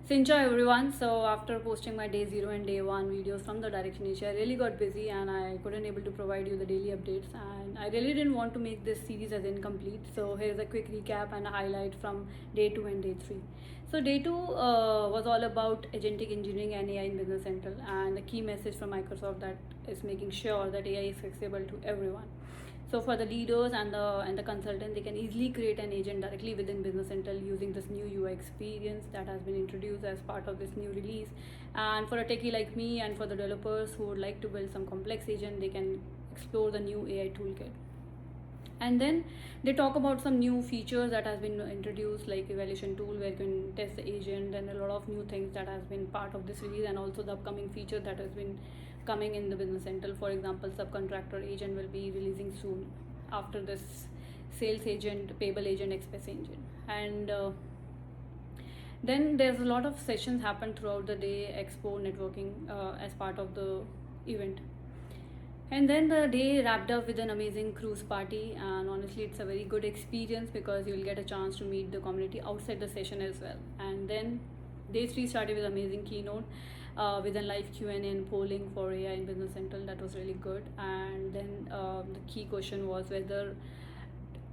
Sincha everyone. So after posting my day 0 and day 1 videos from the Direction Asia, I really got busy and I couldn't able to provide you the daily updates, and I really didn't want to make this series as incomplete. So here's a quick recap and a highlight from day 2 and day 3. So day 2 was all about agentic engineering and AI in Business Central, and the key message from Microsoft that is making sure that AI is accessible to everyone. So for the leaders and the consultant, they can easily create an agent directly within Business Central using this new UI experience that has been introduced as part of this new release. And for a techie like me and for the developers who would like to build some complex agent, they can explore the new AI toolkit. And then they talk about some new features that has been introduced, like evaluation tool where you can test the agent, and a lot of new things that has been part of this release, and also the upcoming feature that has been coming in the Business Central. For example, subcontractor agent will be releasing soon after this sales agent, payable agent, express agent. And then there's a lot of sessions happen throughout the day, expo networking as part of the event. And then the day wrapped up with an amazing cruise party, and honestly, it's a very good experience because you'll get a chance to meet the community outside the session as well. And then day 3 started with amazing keynote with a live Q&A and polling for AI in Business Central. That was really good. And then the key question was whether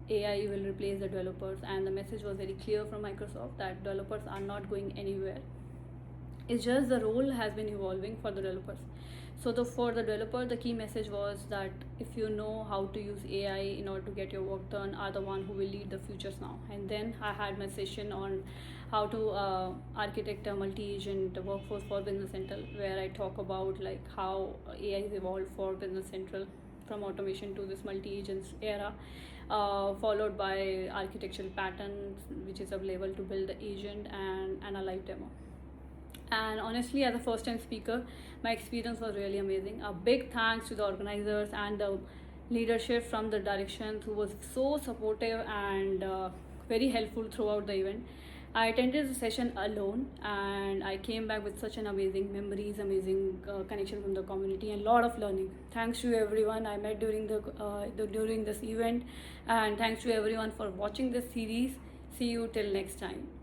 AI will replace the developers, and the message was very clear from Microsoft that developers are not going anywhere. It's just the role has been evolving for the developers. So for the developer, the key message was that if you know how to use AI in order to get your work done, are the one who will lead the futures now. And then I had my session on how to architect a multi-agent workforce for Business Central, where I talk about like how AI has evolved for Business Central from automation to this multi-agents era, followed by architectural patterns which is available to build the agent, and a live demo. And honestly, as a first time speaker, my experience was really amazing. A big thanks to the organizers and the leadership from the Direction, who was so supportive and very helpful throughout the event. I attended the session alone and I came back with such an amazing memories, amazing connection from the community, and a lot of learning. Thanks to everyone I met during during this event, and thanks to everyone for watching this series. See you till next time.